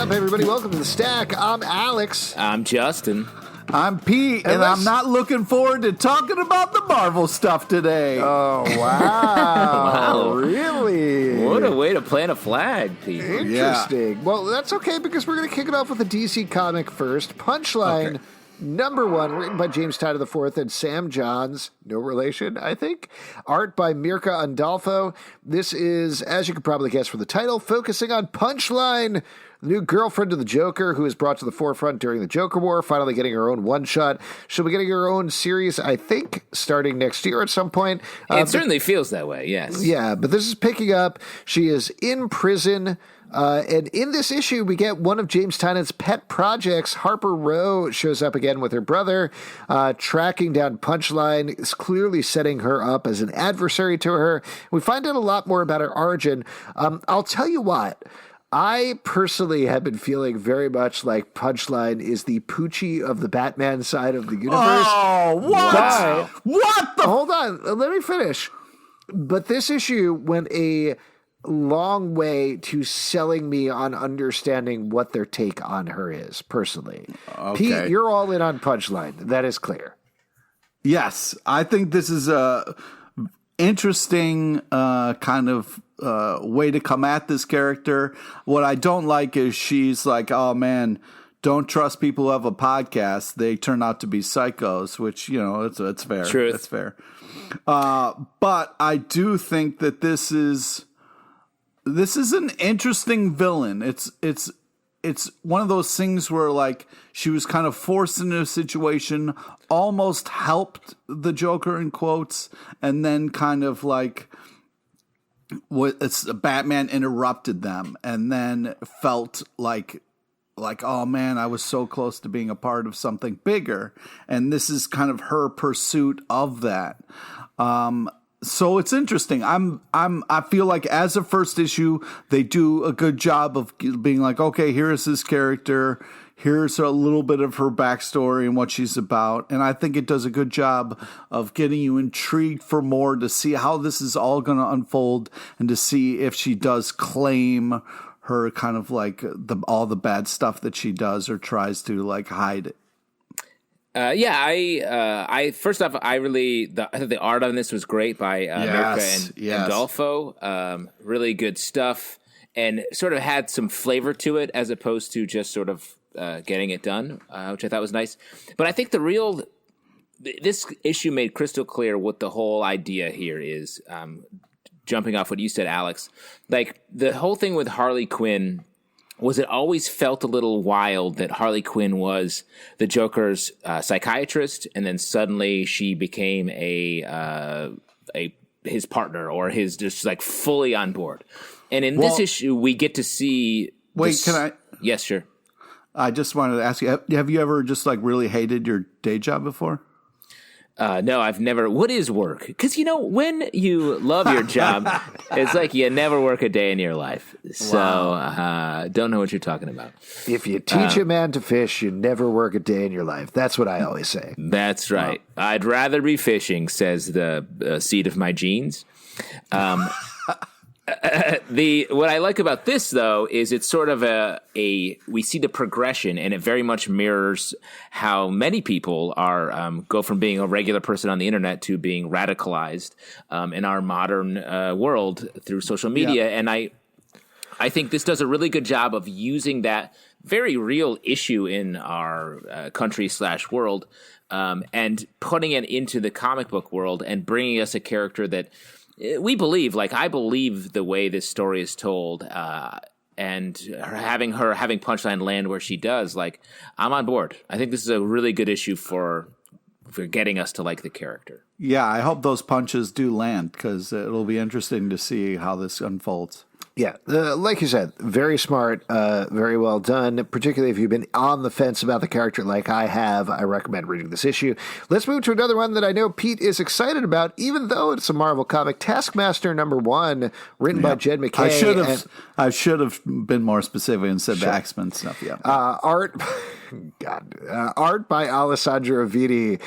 up, everybody? Welcome to The Stack. I'm Alex. I'm Justin. I'm Pete, and I'm not looking forward to talking about the Marvel stuff today. Oh, wow. Really? What a way to plant a flag, Pete. Interesting. Yeah. Well, that's okay, because we're going to kick it off with a DC comic first. Punchline. Okay. Number 1, written by James Tynion IV and Sam Johns. No relation, I think. Art by Mirka Andolfo. This is, as you can probably guess from the title, focusing on Punchline, the new girlfriend of the Joker, who is brought to the forefront during the Joker War, finally getting her own one-shot. She'll be getting her own series, I think, starting next year at some point. It certainly feels that way, yes. Yeah, but this is picking up. She is in prison. And in this issue, we get one of James Tynion's pet projects. Harper Row shows up again with her brother, tracking down Punchline, is clearly setting her up as an adversary to her. We find out a lot more about her origin. I'll tell you what. I personally have been feeling very much like Punchline is the Poochie of the Batman side of the universe. Oh, what? But, what the? Hold on. Let me finish. But this issue went a long way to selling me on understanding what their take on her is, personally. Okay. Pete, you're all in on Punchline. That is clear. Yes. I think this is a interesting kind of way to come at this character. What I don't like is she's like, oh, man, don't trust people who have a podcast. They turn out to be psychos, which, you know, it's fair. Truth. It's fair. But I do think that this is an interesting villain. It's one of those things where, like, she was kind of forced into a situation, almost helped the Joker in quotes, and then kind of like Batman interrupted them, and then felt like, oh man, I was so close to being a part of something bigger, and this is kind of her pursuit of that. So it's interesting. I feel like as a first issue, they do a good job of being like, okay, here's this character. Here's a little bit of her backstory and what she's about. And I think it does a good job of getting you intrigued for more, to see how this is all going to unfold, and to see if she does claim her kind of like all the bad stuff that she does, or tries to like hide it. I first off, I thought the art on this was great by Mirka Andolfo. Really good stuff, and sort of had some flavor to it, as opposed to just sort of getting it done, which I thought was nice. But I think this issue made crystal clear what the whole idea here is. Jumping off what you said, Alex, like the whole thing with Harley Quinn. Was it always felt a little wild that Harley Quinn was the Joker's psychiatrist, and then suddenly she became his partner, or his just like fully on board. And in this issue, we get to see. Wait, can I? Yes, sure. I just wanted to ask you: have you ever just like really hated your day job before? No, I've never. What is work? Because, you know, when you love your job, it's like you never work a day in your life. So, don't know what you're talking about. If you teach a man to fish, you never work a day in your life. That's what I always say. That's right. I'd rather be fishing, says the seat of my jeans. What I like about this, though, is it's sort of we see the progression, and it very much mirrors how many people are go from being a regular person on the internet to being radicalized in our modern world through social media. Yeah. And I think this does a really good job of using that very real issue in our country/world and putting it into the comic book world and bringing us a character that we believe. Like, I believe the way this story is told, and having Punchline land where she does, like, I'm on board. I think this is a really good issue for getting us to like the character. Yeah, I hope those punches do land, because it'll be interesting to see how this unfolds. Yeah, like you said, very smart, very well done, particularly if you've been on the fence about the character like I have. I recommend reading this issue. Let's move to another one that I know Pete is excited about, even though it's a Marvel comic. Taskmaster #1, written by Jed MacKay. I should have been more specific and said the X-Men stuff, Art God. Art by Alessandro Vitti.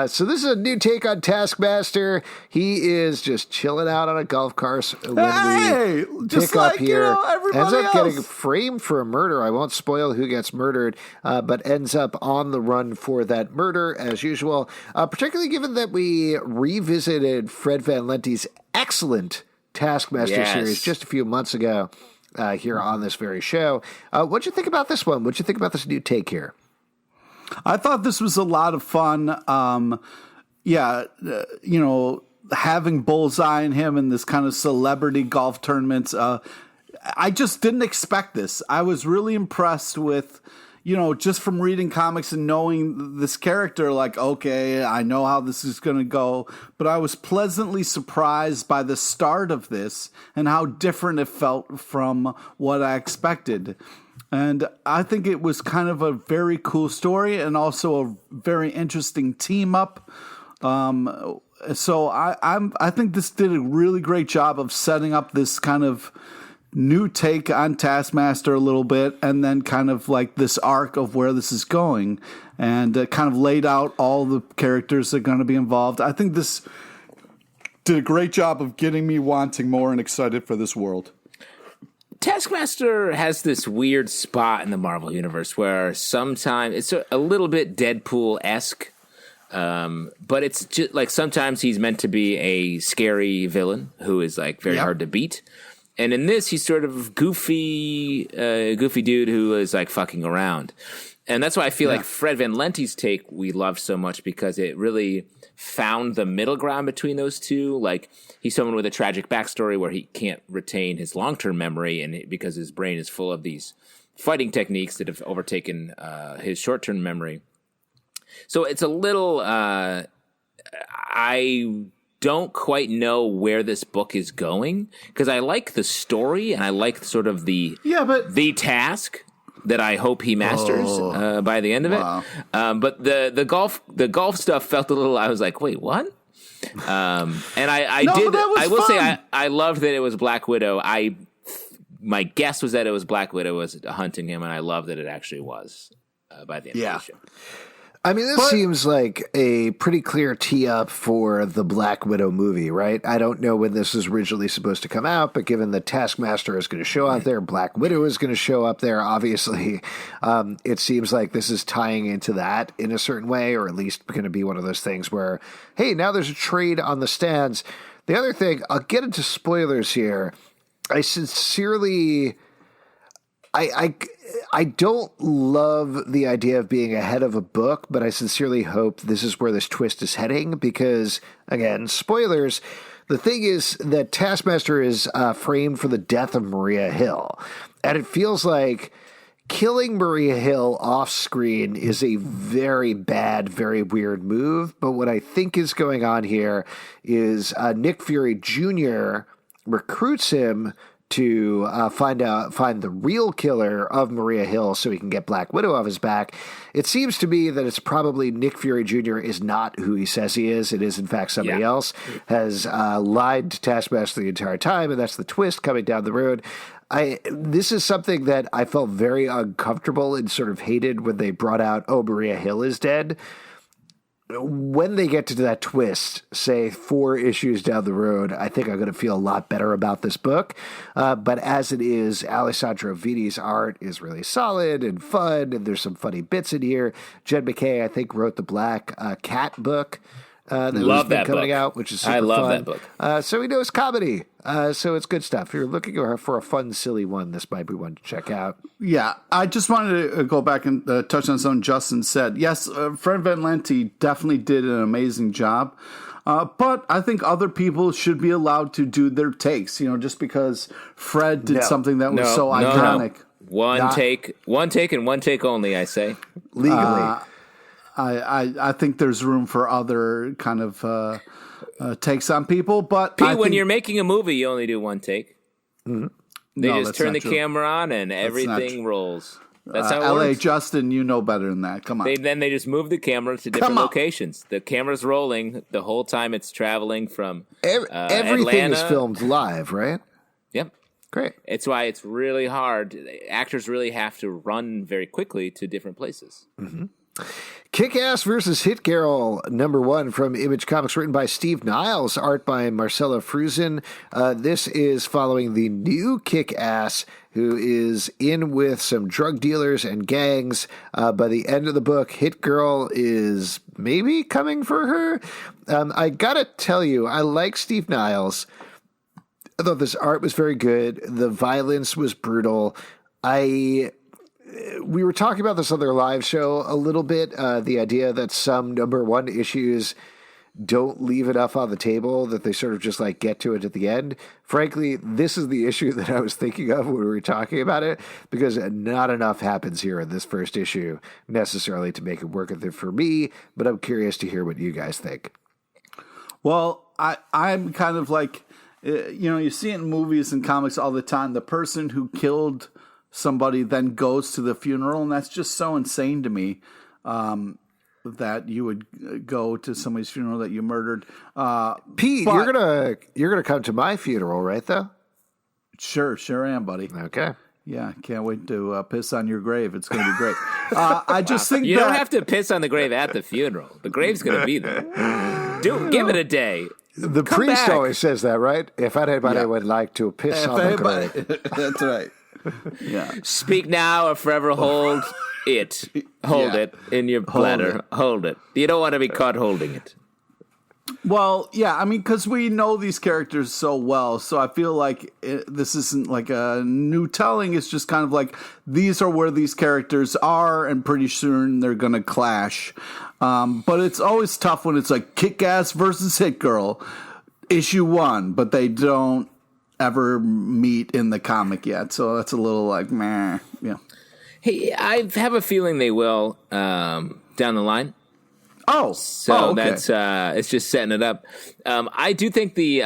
So this is a new take on Taskmaster. He is just chilling out on a golf course when we just pick like, up here. everybody Ends up else. getting framed for a murder. I won't spoil who gets murdered, but ends up on the run for that murder as usual. Particularly given that we revisited Fred Van Lente's excellent Taskmaster series just a few months ago. Here on this very show. What'd you think about this one? What'd you think about this new take here? I thought this was a lot of fun. Having Bullseye and him in this kind of celebrity golf tournaments. I just didn't expect this. I was really impressed with, just from reading comics and knowing this character, like, okay, I know how this is going to go. But I was pleasantly surprised by the start of this and how different it felt from what I expected. And I think it was kind of a very cool story and also a very interesting team up. So I think this did a really great job of setting up this kind of new take on Taskmaster a little bit, and then kind of like this arc of where this is going, and kind of laid out all the characters that are going to be involved. I think this did a great job of getting me wanting more and excited for this world. Taskmaster has this weird spot in the Marvel Universe where sometimes it's a little bit Deadpool-esque, but it's just like sometimes he's meant to be a scary villain who is like very hard to beat. And in this, he's sort of goofy dude who is like fucking around. And that's why I feel like Fred Van Lente's take we loved so much, because it really found the middle ground between those two. Like, he's someone with a tragic backstory where he can't retain his long-term memory, and because his brain is full of these fighting techniques that have overtaken his short-term memory. So it's a little I don't quite know where this book is going, because I like the story and I like sort of the task that I hope he masters by the end of it. But the golf stuff felt a little. I was like, wait, what? And I will say I loved that it was Black Widow. My guess was that it was Black Widow was hunting him, and I love that it actually was by the end of the show. I mean, this seems like a pretty clear tee-up for the Black Widow movie, right? I don't know when this is originally supposed to come out, but given that Taskmaster is going to show up there, Black Widow is going to show up there, obviously, it seems like this is tying into that in a certain way, or at least going to be one of those things where, hey, now there's a trade on the stands. The other thing, I'll get into spoilers here. I sincerely... I don't love the idea of being ahead of a book, but I sincerely hope this is where this twist is heading, because, again, spoilers, the thing is that Taskmaster is framed for the death of Maria Hill, and it feels like killing Maria Hill off screen is a very bad, very weird move, but what I think is going on here is Nick Fury Jr. recruits him to find the real killer of Maria Hill so he can get Black Widow off his back. It seems to me that it's probably Nick Fury Jr. is not who he says he is. It is, in fact, somebody else has lied to Taskmaster the entire time, and that's the twist coming down the road. This is something that I felt very uncomfortable and sort of hated when they brought out, oh, Maria Hill is dead. When they get to that twist, say 4 issues down the road, I think I'm going to feel a lot better about this book. But as it is, Alessandro Vitti's art is really solid and fun, and there's some funny bits in here. Jed MacKay, I think, wrote the Black Cat book. Love that coming book. out, which is super I love fun. that book. So he knows comedy. So it's good stuff. If you're looking for a fun, silly one, this might be one to check out. Yeah, I just wanted to go back and touch on something Justin said. Yes, Fred Van Lente definitely did an amazing job. But I think other people should be allowed to do their takes, just because Fred did something that was so iconic. One take and one take only, I say. Legally. I think there's room for other kind of takes on people, but when you're making a movie, you only do one take. Mm-hmm. They just turn the camera on and everything rolls. That's how it LA works. Justin, you know better than that. Come on. Then they just move the camera to different locations. The camera's rolling the whole time it's traveling from everything Atlanta. is filmed live, right? Yep. Great. It's why it's really hard. Actors really have to run very quickly to different places. Mm-hmm. Kick-Ass versus Hit Girl, #1 from Image Comics, written by Steve Niles, art by Marcelo Frusin. This is following the new Kick-Ass, who is in with some drug dealers and gangs. By the end of the book, Hit Girl is maybe coming for her. I gotta tell you, I like Steve Niles. I thought this art was very good. The violence was brutal. We were talking about this on their live show a little bit, the idea that some #1 issues don't leave enough on the table, that they sort of just like get to it at the end. Frankly, this is the issue that I was thinking of when we were talking about it, because not enough happens here in this first issue necessarily to make it work for me, but I'm curious to hear what you guys think. Well, I'm kind of like, you see it in movies and comics all the time. The person who killed somebody then goes to the funeral, and that's just so insane to me, that you would go to somebody's funeral that you murdered. Pete, you're gonna come to my funeral, right? Though. Sure am, buddy. Okay. Yeah, can't wait to piss on your grave. It's going to be great. I just think you don't have to piss on the grave at the funeral. The grave's going to be there. Give it a day. The Come priest back. always says that, right? If anybody would like to piss on the grave. That's right. Yeah. Speak now or forever hold it. Hold it in your bladder. Hold it. You don't want to be caught holding it. Well, yeah, I mean, because we know these characters so well, so I feel like this isn't like a new telling. It's just kind of like these are where these characters are, and pretty soon they're going to clash. But it's always tough when it's like Kick-Ass versus Hit Girl, issue 1, but they don't ever meet in the comic yet, so that's a little like meh. Yeah. Hey, I have a feeling they will down the line. Okay. That's it's just setting it up. I do think the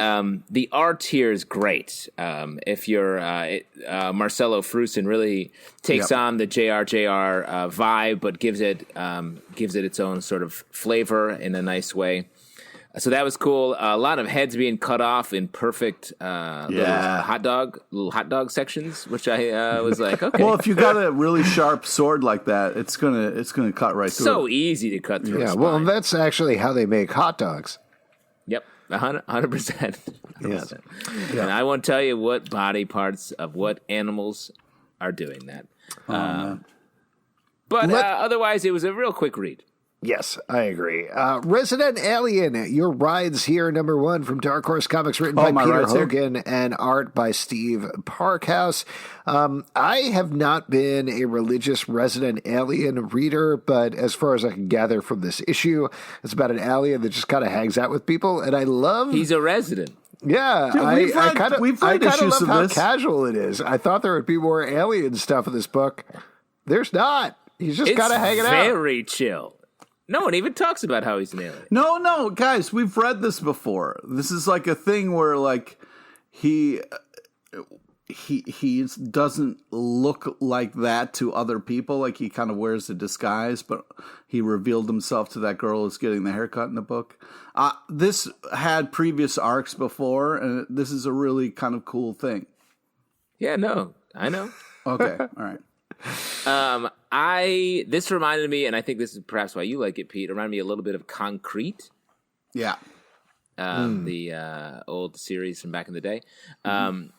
art here is great. If you're Marcelo Frusin really takes on the JRJR vibe, but gives it its own sort of flavor in a nice way. So that was cool. A lot of heads being cut off in perfect little hot dog sections, which I was like, okay. Well, if you got a really sharp sword like that, it's gonna cut right through. So easy to cut through. Yeah, well, that's actually how they make hot dogs. Yep, 100%. Yes. Yeah. And I won't tell you what body parts of what animals are doing that. But otherwise, it was a real quick read. Yes, I agree. Resident Alien, Your Rides Here, #1 from Dark Horse Comics, written by Peter Hogan and art by Steve Parkhouse. I have not been a religious Resident Alien reader, but as far as I can gather from this issue, it's about an alien that just kind of hangs out with people, and I love... He's a resident. Yeah, dude, I kind of love how this. casual it is. I thought there would be more alien stuff in this book. There's not. He's just kind of hanging out. Very chill. No one even talks about how he's an alien. No, guys, we've read this before. This is like a thing where like he doesn't look like that to other people. Like he kind of wears a disguise, but he revealed himself to that girl who's getting the haircut in the book. This had previous arcs before, and this is a really kind of cool thing. Yeah, no, I know. Okay, all right. This reminded me, and I think this is perhaps why you like it, Pete. It reminded me a little bit of Concrete. Yeah. The old series from back in the day. And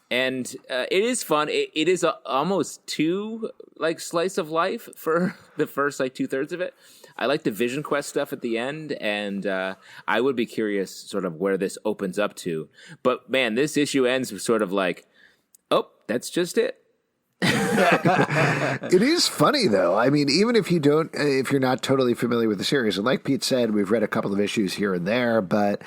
it is fun. It is almost too like slice of life for the first like 2/3 of it. I like the Vision Quest stuff at the end, and I would be curious sort of where this opens up to. But man, this issue ends with sort of like, oh, that's just it. It is funny though. I mean, even if you're not totally familiar with the series, and like Pete said, we've read a couple of issues here and there, but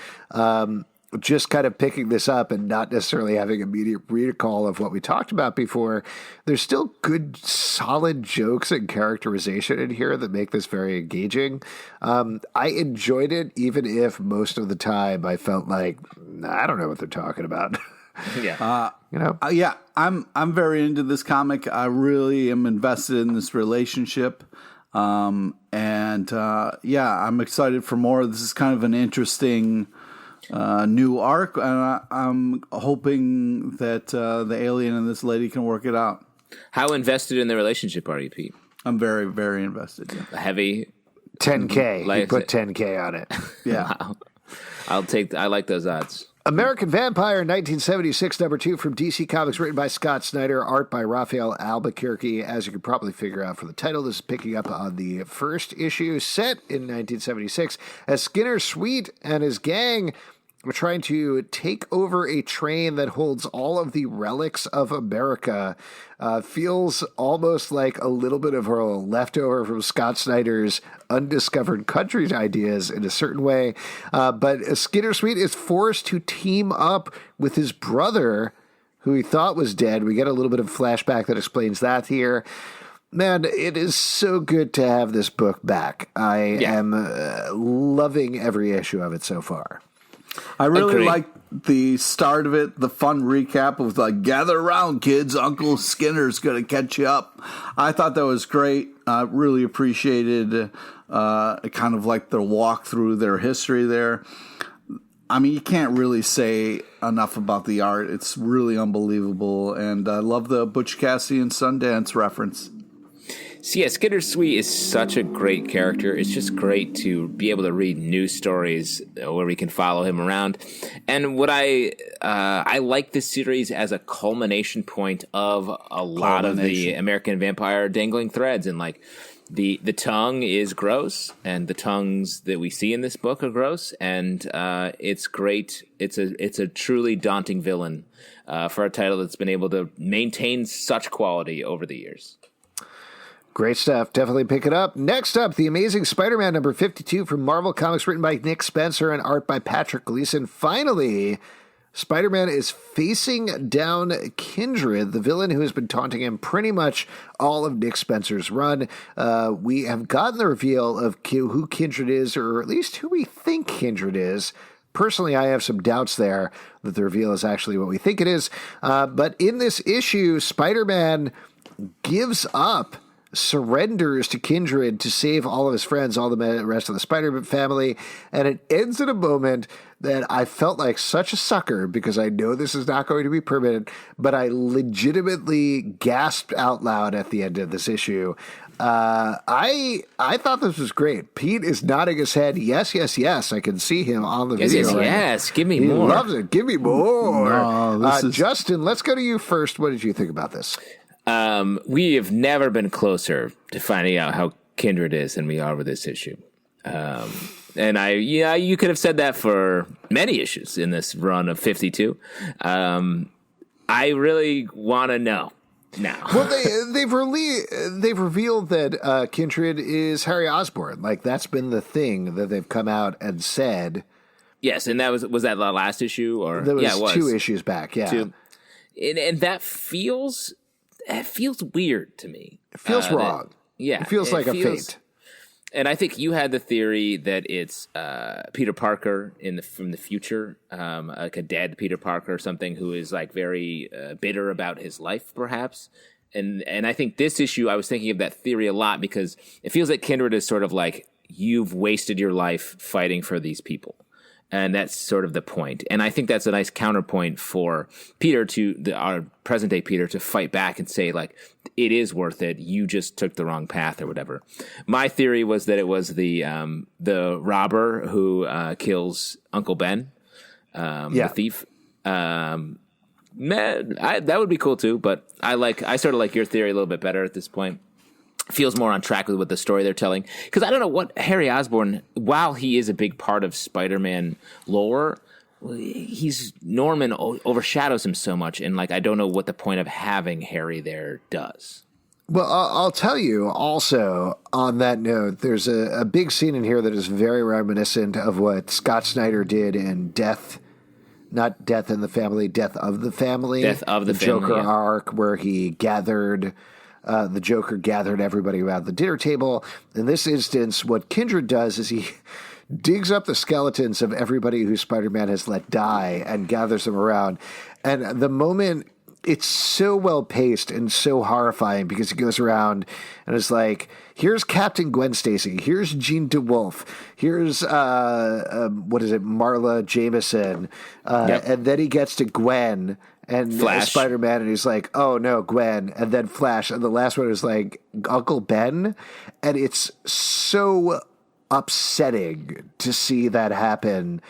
just kind of picking this up and not necessarily having immediate recall of what we talked about before, there's still good, solid jokes and characterization in here that make this very engaging. I enjoyed it, even if most of the time I felt like, I don't know what they're talking about. Yeah. Yeah, I'm very into this comic. I really am invested in this relationship. I'm excited for more. This is kind of an interesting new arc, and I'm hoping that the alien and this lady can work it out. How invested in the relationship are you, Pete? I'm very, very invested. Yeah. Heavy. 10K. He put 10K on it. Yeah. Wow. I like those odds. American Vampire, 1976, number 2 from DC Comics, written by Scott Snyder, art by Rafael Albuquerque. As you can probably figure out from the title, this is picking up on the first issue, set in 1976, as Skinner Sweet and his gang are trying to take over a train that holds all of the relics of America. Feels almost like a little bit of a leftover from Scott Snyder's Undiscovered Countries ideas in a certain way. But Skinner Sweet is forced to team up with his brother, who he thought was dead. We get a little bit of flashback that explains that here. Man, it is so good to have this book back. I am loving every issue of it so far. I really Agreed. like the start of it, the fun recap of like, gather around, kids, Uncle Skinner's going to catch you up. I thought that was great. I really appreciated kind of like the walk through their history there. I mean, you can't really say enough about the art. It's really unbelievable. And I love the Butch Cassidy and Sundance reference. So yeah, Skinner Sweet is such a great character. It's just great to be able to read new stories where we can follow him around. And what I like this series as a culmination point of a lot of the American Vampire dangling threads. And like the tongue is gross, and the tongues that we see in this book are gross. And it's great. It's a truly daunting villain for a title that's been able to maintain such quality over the years. Great stuff. Definitely pick it up. Next up, The Amazing Spider-Man number 52 from Marvel Comics, written by Nick Spencer and art by Patrick Gleason. Finally, Spider-Man is facing down Kindred, the villain who has been taunting him pretty much all of Nick Spencer's run. We have gotten the reveal of who Kindred is, or at least who we think Kindred is. Personally, I have some doubts there that the reveal is actually what we think it is. But in this issue, Spider-Man surrenders to Kindred to save all of his friends, all the rest of the Spider-Man family, and it ends in a moment that I felt like such a sucker, because I know this is not going to be permanent, but I legitimately gasped out loud at the end of this issue. I thought this was great. Pete is nodding his head. Yes, yes, yes. I can see him on the video. Yes. Give me he more. He loves it. Give me more. No, Justin, let's go to you first. What did you think about this? We have never been closer to finding out how Kindred is than we are with this issue. And you could have said that for many issues in this run of 52. I really want to know now. Well, they've revealed that Kindred is Harry Osborn. Like, that's been the thing that they've come out and said. Yes, and was that the last issue, or that was, it was 2 issues back. Yeah, and that feels weird to me. It feels wrong. It feels like a fate. And I think you had the theory that it's Peter Parker from the future, like a dead Peter Parker or something, who is like very bitter about his life, perhaps. And I think this issue, I was thinking of that theory a lot, because it feels like Kindred is sort of like, you've wasted your life fighting for these people. And that's sort of the point. And I think that's a nice counterpoint for Peter our present day Peter to fight back and say, like, it is worth it. You just took the wrong path or whatever. My theory was that it was the robber who kills Uncle Ben, the thief. Man, that would be cool too. But I sort of like your theory a little bit better at this point. Feels more on track with what the story they're telling. Because I don't know what Harry Osborn, while he is a big part of Spider-Man lore, Norman overshadows him so much. And like, I don't know what the point of having Harry there does. Well, I'll tell you also on that note, there's a big scene in here that is very reminiscent of what Scott Snyder did in Death of the Family. Death of the Family, Joker arc, where he gathered... the Joker gathered everybody around the dinner table. In this instance, what Kindred does is he digs up the skeletons of everybody who Spider-Man has let die and gathers them around. And the moment it's so well paced and so horrifying because he goes around and is like, here's Captain Gwen Stacy, here's Jean DeWolf, here's Marla Jameson, and then he gets to Gwen and Spider-Man, and he's like, oh no, Gwen, and then Flash, and the last one is like Uncle Ben, and it's so upsetting to see that happen.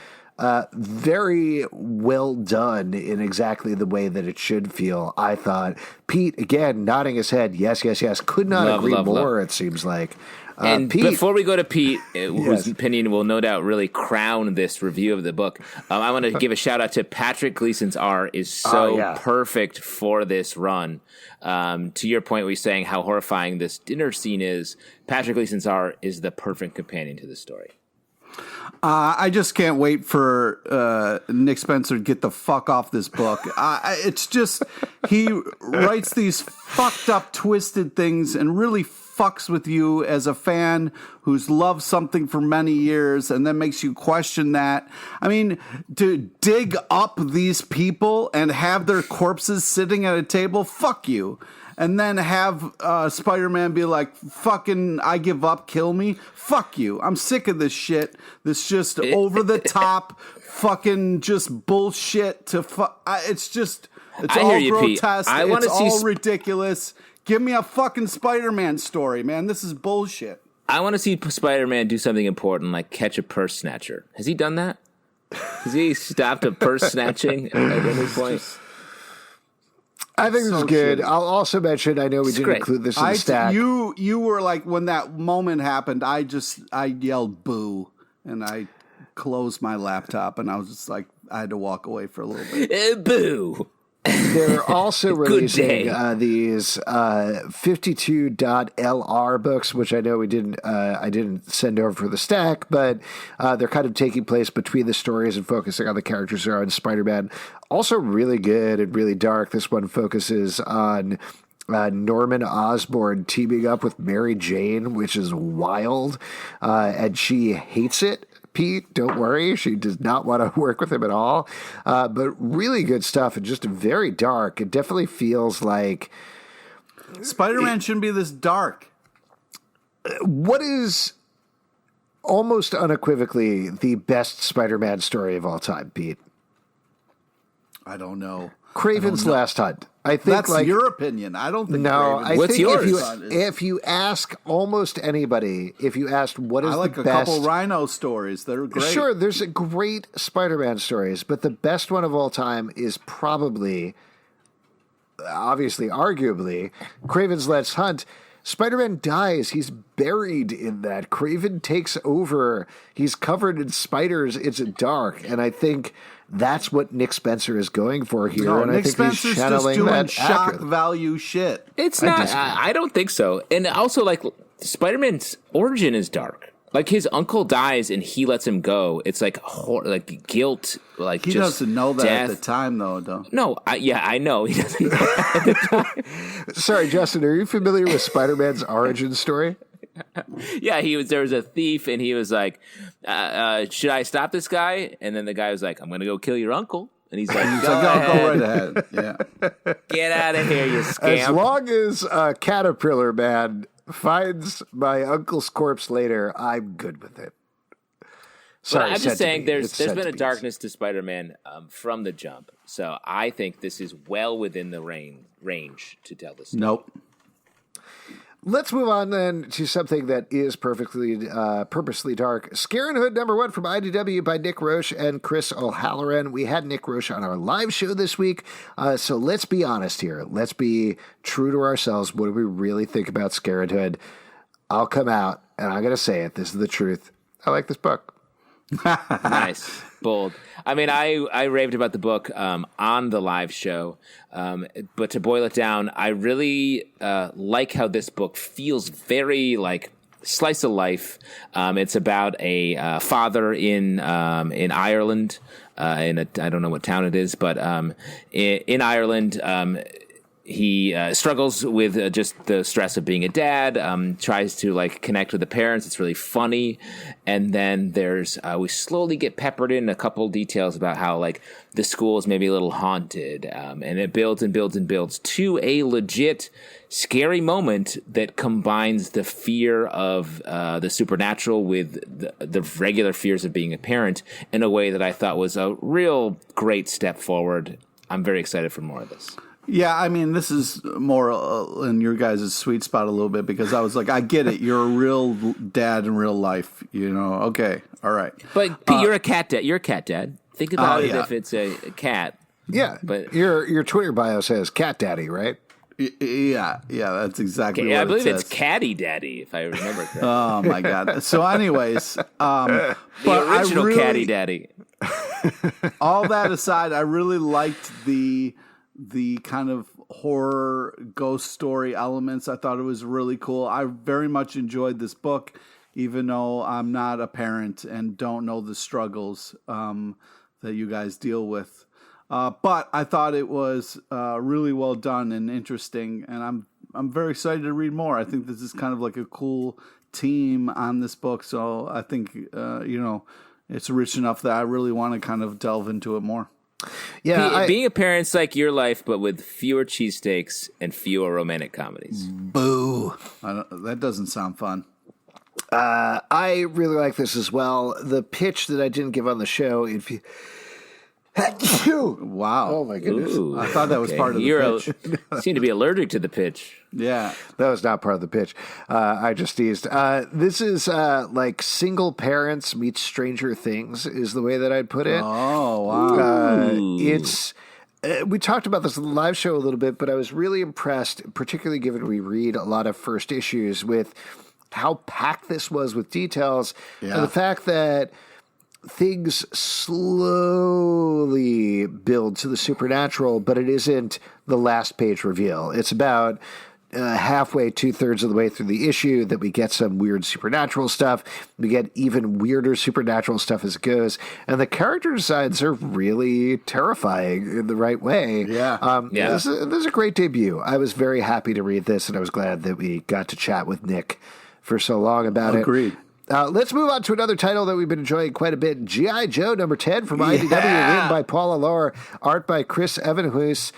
Very well done in exactly the way that it should feel, I thought. Pete, again, nodding his head, yes. Could not agree more, it seems like. And Pete, before we go to Pete, whose opinion will no doubt really crown this review of the book, I want to give a shout out to Patrick Gleason's art is so perfect for this run. To your point, where you're saying how horrifying this dinner scene is, Patrick Gleason's art is the perfect companion to the story. I just can't wait for Nick Spencer to get the fuck off this book. It's just, he writes these fucked up, twisted things and really fucks with you as a fan who's loved something for many years and then makes you question that. I mean, to dig up these people and have their corpses sitting at a table, fuck you. And then have Spider-Man be like, fucking, I give up, kill me. Fuck you. I'm sick of this shit. This just over-the-top fucking just bullshit to it's just, it's all grotesque. It's all ridiculous. Give me a fucking Spider-Man story, man. This is bullshit. I want to see Spider-Man do something important, like catch a purse snatcher. Has he done that? Has he stopped a purse snatching at any point? I think this is good. Shitty. I'll also mention, I know we didn't include this in the stack. You were like, when that moment happened, I yelled boo, and I closed my laptop, and I was just like, I had to walk away for a little bit. Boo! They're also releasing these 52.LR books, which I know I didn't send over for the stack, but they're kind of taking place between the stories and focusing on the characters that are on Spider-Man. Also really good and really dark. This one focuses on Norman Osborn teaming up with Mary Jane, which is wild, and she hates it. Pete, don't worry. She does not want to work with him at all. But really good stuff and just very dark. It definitely feels like Spider-Man shouldn't be this dark. What is almost unequivocally the best Spider-Man story of all time, Pete? I don't know. Craven's Last Hunt. I think that's your opinion. I don't think. No, I What's think yours? If you ask almost anybody, if you asked what is I like the a best, couple Rhino stories. They're great. Sure, there's great Spider-Man stories, but the best one of all time is probably, obviously, arguably, Craven's Last Hunt. Spider-Man dies. He's buried in that. Craven takes over. He's covered in spiders. It's dark, and I think that's what Nick Spencer is going for here. No, and Nick I think Spencer's he's channeling just doing that shock value shit. It's not. I don't think so. And also, like, Spider-Man's origin is dark. Like, his uncle dies and he lets him go. It's like guilt. Like, he just doesn't know that death. at the time, though. No, I know he doesn't know that at the time. Sorry, Justin, are you familiar with Spider-Man's origin story? Yeah, there was a thief, and he was like, should I stop this guy? And then the guy was like, I'm going to go kill your uncle. And he's like, go right ahead. Yeah. Get out of here, you scamp. As long as Caterpillar Man finds my uncle's corpse later, I'm good with it. Sorry, I'm just saying there's been a darkness to Spider-Man from the jump. So I think this is well within the range to tell this story. Nope. Let's move on then to something that is purposely dark. Scarenthood #1 from IDW by Nick Roche and Chris O'Halloran. We had Nick Roche on our live show this week, so let's be honest here. Let's be true to ourselves. What do we really think about Scarenthood? I'll come out, and I'm going to say it. This is the truth. I like this book. Nice. Bold. I mean, I raved about the book on the live show, but to boil it down, I really like how this book feels very like slice of life. It's about a father in Ireland, I don't know what town it is, but in Ireland, he struggles with just the stress of being a dad, tries to like connect with the parents. It's really funny. And then there's, we slowly get peppered in a couple details about how like the school is maybe a little haunted. And it builds and builds and builds to a legit scary moment that combines the fear of the supernatural with the regular fears of being a parent in a way that I thought was a real great step forward. I'm very excited for more of this. Yeah, I mean, this is more in your guys' sweet spot a little bit because I was like, I get it. You're a real dad in real life, you know. Okay, all right. But Pete, you're a cat dad. You're a cat dad. Think about it if it's a cat. Yeah, but your Twitter bio says cat daddy, right? Yeah, that's exactly what I believe it says. it's Caddy Daddy, if I remember correctly. Oh, my God. So anyways. The original Caddy Daddy. All that aside, I really liked the kind of horror ghost story elements. I thought it was really cool. I very much enjoyed this book, even though I'm not a parent and don't know the struggles that you guys deal with. But I thought it was really well done and interesting, and I'm very excited to read more. I think this is kind of like a cool team on this book, so I think it's rich enough that I really want to kind of delve into it more. Yeah, being a parent's like your life, but with fewer cheesesteaks and fewer romantic comedies. Boo! That doesn't sound fun. I really like this as well. The pitch that I didn't give on the show, if you. Wow! Oh my goodness! Ooh, I thought that was part of the pitch. You seem to be allergic to the pitch. Yeah, that was not part of the pitch. I just teased. This is like single parents meet Stranger Things is the way that I'd put it. Oh wow! It's. We talked about this in the live show a little bit, but I was really impressed, particularly given we read a lot of first issues, with how packed this was with details and the fact that things slowly build to the supernatural, but it isn't the last page reveal. It's about halfway, 2/3 of the way through the issue that we get some weird supernatural stuff. We get even weirder supernatural stuff as it goes. And the character designs are really terrifying in the right way. This is a great debut. I was very happy to read this, and I was glad that we got to chat with Nick for so long about it. Agreed. Let's move on to another title that we've been enjoying quite a bit. G.I. Joe number 10 from IDW, written by Paul Allor, art by Chris Evenhuis.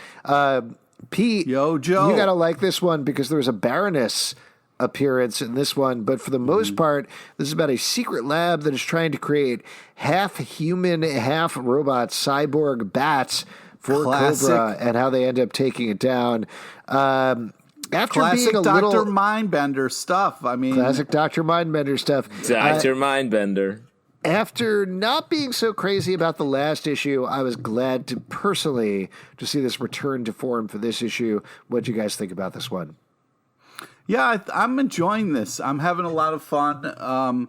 Pete, Yo, Joe. You got to like this one because there was a Baroness appearance in this one. But for the most part, this is about a secret lab that is trying to create half-human, half-robot cyborg bats for Cobra and how they end up taking it down. After classic being a Dr. little Mindbender stuff. I mean, classic Dr. Mindbender stuff. Dr. Mindbender. After not being so crazy about the last issue, I was glad to personally to see this return to form for this issue. What do you guys think about this one? Yeah, I'm enjoying this. I'm having a lot of fun.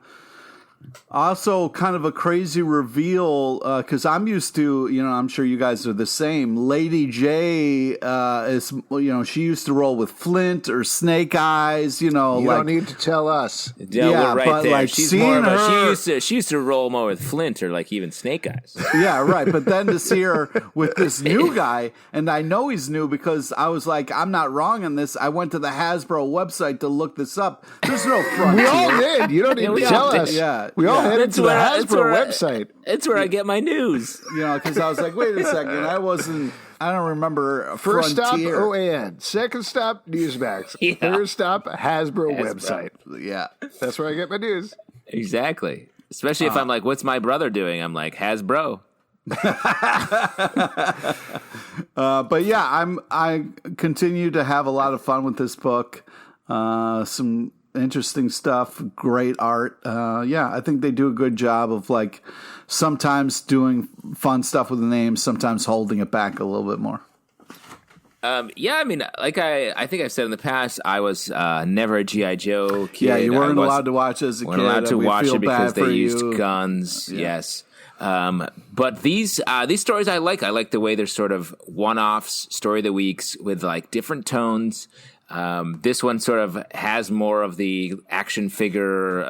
Also, kind of a crazy reveal because I'm used to, I'm sure you guys are the same. Lady J is, she used to roll with Flint or Snake Eyes. You don't need to tell us. Yeah, we're right but there. like She's seeing more of her, she used to roll more with Flint or like even Snake Eyes. Yeah, right. But then to see her with this new guy, and I know he's new because I was like, I'm not wrong on this. I went to the Hasbro website to look this up. There's no frontier. We all did. You don't need to tell us. Yeah. We all headed to the Hasbro website. It's where I get my news. Because I was like, wait a second. I don't remember. First stop, Frontier. OAN. Second stop, Newsmax. Third stop, Hasbro website. Yeah. That's where I get my news. Exactly. Especially if I'm like, what's my brother doing? I'm like, Hasbro. But yeah, I continue to have a lot of fun with this book. Some interesting stuff, great art. I think they do a good job of like sometimes doing fun stuff with the names, sometimes holding it back a little bit more. I mean, like I think I've said in the past, I was never a G.I. Joe kid. Yeah, you weren't allowed to watch as a kid. Weren't allowed to watch it because they used you. guns. Yeah. Yes. But these stories I like. I like the way they're sort of one-offs, story of the weeks with like different tones. This one sort of has more of the action figure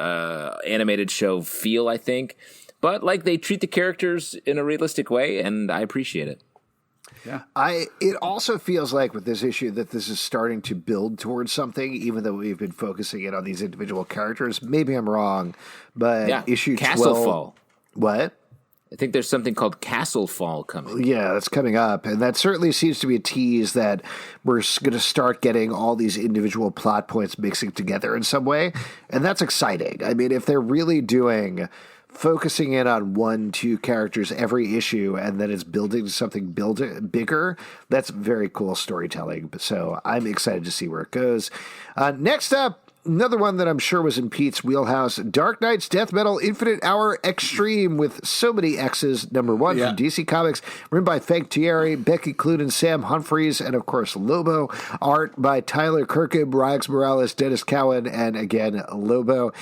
animated show feel, I think. But like they treat the characters in a realistic way, and I appreciate it. Yeah. It also feels like with this issue that this is starting to build towards something, even though we've been focusing in on these individual characters. Maybe I'm wrong, but issue Castle 12. Fall. What? I think there's something called Castle Fall coming. Yeah, that's coming up. And that certainly seems to be a tease that we're going to start getting all these individual plot points mixing together in some way. And that's exciting. I mean, if they're really focusing in on 1-2 characters every issue and then it's building to something bigger, that's very cool storytelling. So I'm excited to see where it goes. Next up, another one that I'm sure was in Pete's wheelhouse, Dark Knight's Death Metal Infinite Hour Exxtreme with so many X's, #1 from DC Comics, written by Tieri, Becky, Cloonan, Sam Humphries, and of course Lobo. Art by Tyler Kirkham, Rags Morales, Dennis Cowan, and again Lobo.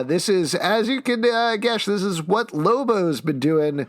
This is, as you can guess, this is what Lobo's been doing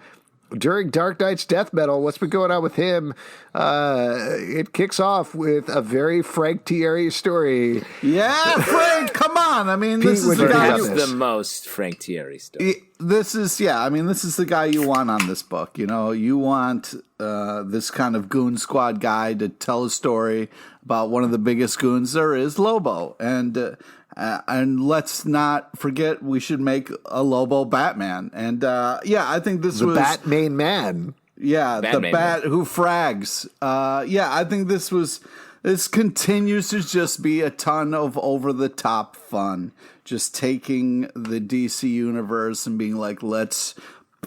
during Dark Knight's Death Metal. What's been going on with him? It kicks off with a very Frank Tieri story. Yeah, Frank, come on. I mean, this Pete, is the guy. Perhaps the most Frank Tieri story. This is the guy you want on this book. You know, you want this kind of goon squad guy to tell a story about one of the biggest goons there is, Lobo. And let's not forget, we should make a Lobo Batman. And I think this was the Batman man. Yeah, Batman the bat man. who frags. I think this continues to just be a ton of over the top fun. Just taking the DC universe and being like, let's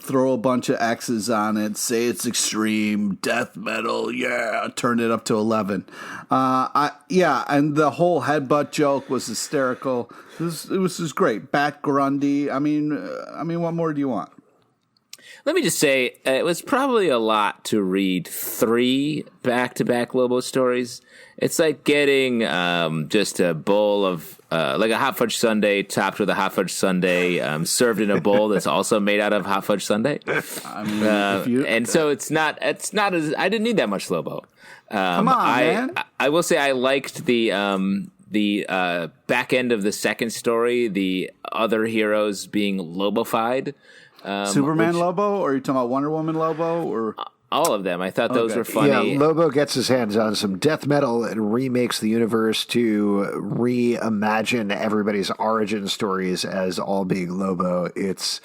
throw a bunch of X's on it, say it's extreme, death metal, turn it up to 11. And the whole headbutt joke was hysterical. It was just great. Bat Grundy. I mean, what more do you want? Let me just say, it was probably a lot to read 3 back-to-back Lobo stories. It's like getting just a bowl of, like a hot fudge sundae topped with a hot fudge sundae, served in a bowl that's also made out of hot fudge sundae. I mean, and so it's not as, I didn't need that much Lobo. Come on, man. I will say I liked the back end of the second story, the other heroes being Lobofied. Superman Lobo, or are you talking about Wonder Woman Lobo, or all of them? I thought those were funny. Yeah, Lobo gets his hands on some death metal and remakes the universe to reimagine everybody's origin stories as all being Lobo. It's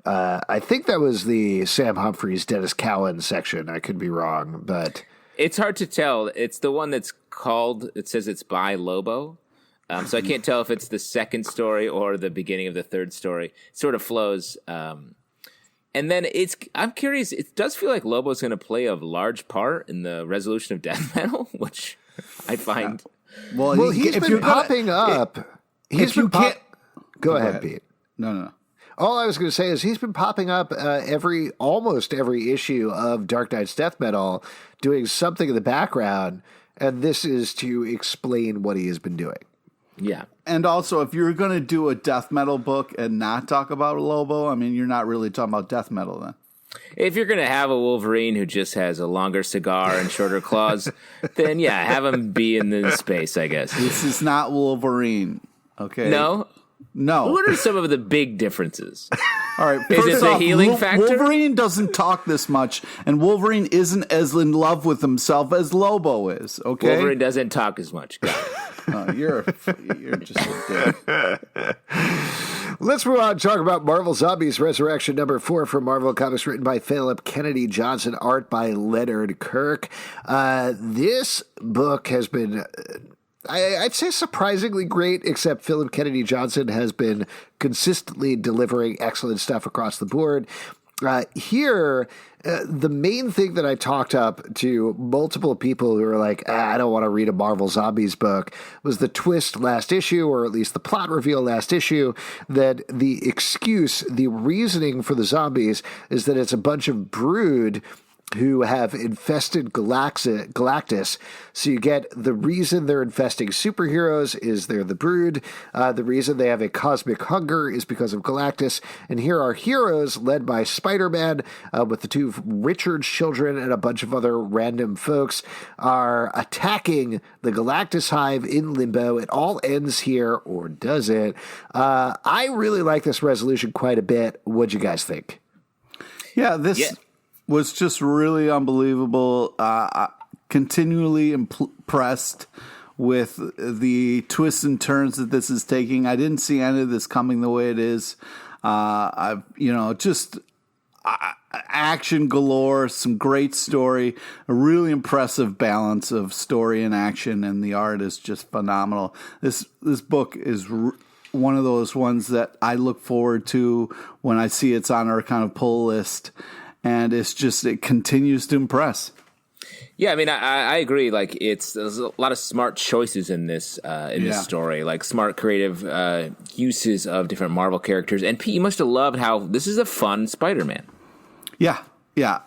I think that was the Sam Humphries, Dennis Cowan section. I could be wrong, but it's hard to tell. It's the one that's called, it says it's by Lobo. So I can't tell if it's the second story or the beginning of the third story. It sort of flows. And then I'm curious, it does feel like Lobo's going to play a large part in the resolution of death metal, which I find. Well, he's been popping up. Go ahead, Pete. No. All I was going to say is he's been popping up almost every issue of Dark Knight's Death Metal, doing something in the background, and this is to explain what he has been doing. Yeah. And also, if you're going to do a death metal book and not talk about Lobo, I mean, you're not really talking about death metal then. If you're going to have a Wolverine who just has a longer cigar and shorter claws, then have him be in the space, I guess. This is not Wolverine, okay? No? No. What are some of the big differences? All right. Is it the healing factor? Wolverine doesn't talk this much, and Wolverine isn't as in love with himself as Lobo is, okay? Wolverine doesn't talk as much. Got it. You're just a dick. Let's move on and talk about Marvel Zombies Resurrection #4 from Marvel Comics, written by Philip Kennedy Johnson, art by Leonard Kirk. This book has been, I'd say, surprisingly great, except Philip Kennedy Johnson has been consistently delivering excellent stuff across the board. Here, the main thing that I talked up to multiple people who were like, I don't want to read a Marvel Zombies book, was the twist last issue, or at least the plot reveal last issue, that the reasoning for the zombies is that it's a bunch of brood who have infested Galactus. So you get the reason they're infesting superheroes is they're the brood. The reason they have a cosmic hunger is because of Galactus. And here are heroes led by Spider-Man with the 2 Richards children and a bunch of other random folks are attacking the Galactus hive in Limbo. It all ends here, or does it? I really like this resolution quite a bit. What'd you guys think? Yeah, this... Yeah. was just really unbelievable. Continually impressed with the twists and turns that this is taking. I didn't see any of this coming the way it is. Action galore, some great story, a really impressive balance of story and action, and the art is just phenomenal. This book is one of those ones that I look forward to when I see it's on our kind of pull list, and it continues to impress. Yeah, I mean, I agree. Like, there's a lot of smart choices in this this story, like smart creative uses of different Marvel characters. And Pete, you must have loved how this is a fun Spider-Man. Yeah.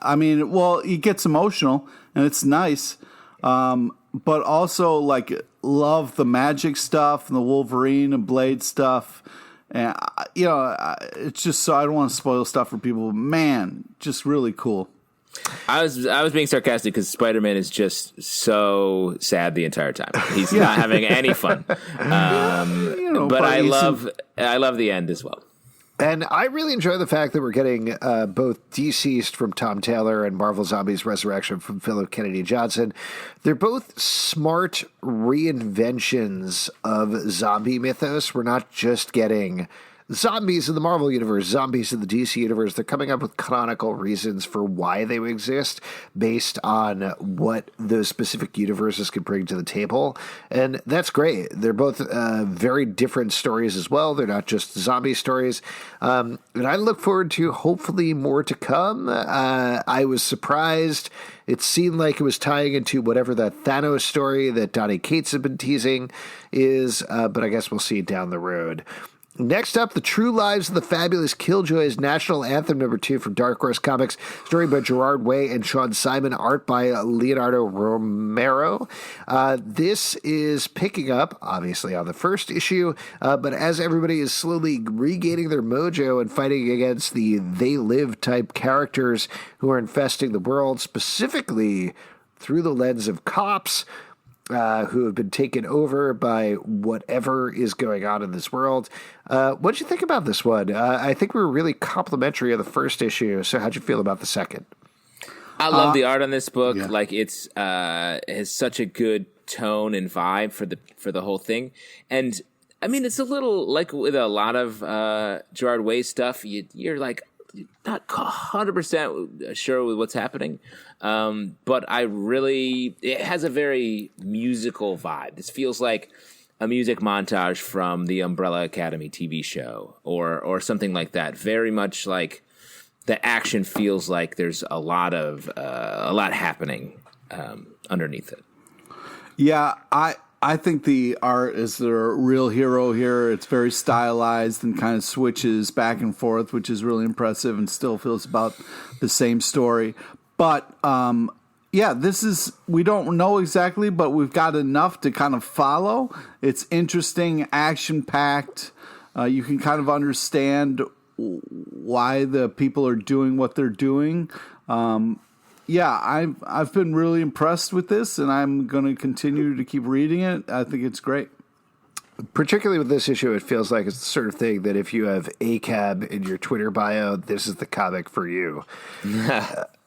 I mean, well, he gets emotional, and it's nice, but also like love the magic stuff and the Wolverine and Blade stuff. And it's just so I don't want to spoil stuff for people. But man, just really cool. I was being sarcastic because Spider-Man is just so sad the entire time. He's not having any fun. But I love the end as well. And I really enjoy the fact that we're getting both Deceased from Tom Taylor and Marvel Zombies Resurrection from Philip Kennedy Johnson. They're both smart reinventions of zombie mythos. We're not just getting zombies in the Marvel Universe, zombies in the DC Universe. They're coming up with canonical reasons for why they exist based on what those specific universes can bring to the table. And that's great. They're both very different stories as well. They're not just zombie stories. And I look forward to hopefully more to come. I was surprised. It seemed like it was tying into whatever that Thanos story that Donny Cates had been teasing is, but I guess we'll see down the road. Next up, The True Lives of the Fabulous Killjoys, National Anthem #2 from Dark Horse Comics, story by Gerard Way and Sean Simon, art by Leonardo Romero. This is picking up, obviously, on the first issue, but as everybody is slowly regaining their mojo and fighting against the They Live type characters who are infesting the world, specifically through the lens of cops, who have been taken over by whatever is going on in this world. What did you think about this one? I think we were really complimentary of the first issue, so how'd you feel about the second? I love the art on this book. Yeah. Like, it has such a good tone and vibe for the whole thing. And, I mean, it's a little, like with a lot of Gerard Way stuff, you're like, not 100% sure with what's happening. But it has a very musical vibe. This feels like a music montage from the Umbrella Academy TV show or something like that. Very much like the action feels like there's a lot happening underneath it. Yeah, I think the art is the real hero here. It's very stylized and kind of switches back and forth, which is really impressive and still feels about the same story. But, we don't know exactly, but we've got enough to kind of follow. It's interesting, action-packed. You can kind of understand why the people are doing what they're doing. I've been really impressed with this, and I'm going to continue to keep reading it. I think it's great. Particularly with this issue, it feels like it's the sort of thing that if you have ACAB in your Twitter bio, this is the comic for you.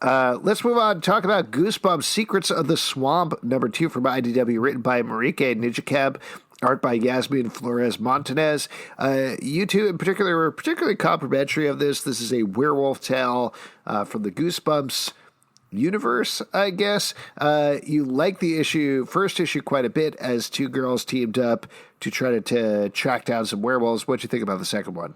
Let's move on and talk about Goosebumps Secrets of the Swamp, #2 from IDW, written by Mirka Andolfo, art by Yasmin Flores Montanez. You two in particular were particularly complimentary of this. This is a werewolf tale from the Goosebumps universe, I guess. You like the first issue quite a bit as two girls teamed up to try to track down some werewolves. What'd you think about the second one?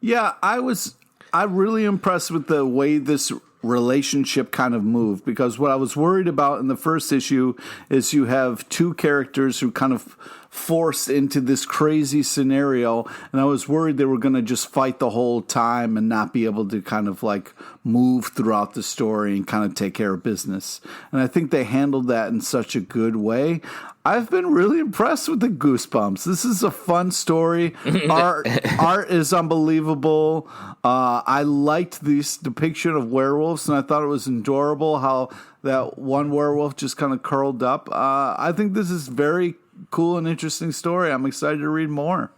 Yeah, I'm really impressed with the way this relationship kind of moved, because what I was worried about in the first issue is you have two characters who kind of forced into this crazy scenario, and I was worried they were going to just fight the whole time and not be able to kind of like move throughout the story and kind of take care of business. And I think they handled that in such a good way. I've been really impressed with the Goosebumps. This is a fun story. Art is unbelievable. I liked this depiction of werewolves, and I thought it was adorable how that one werewolf just kind of curled up. I think this is very cool and interesting story. I'm excited to read more.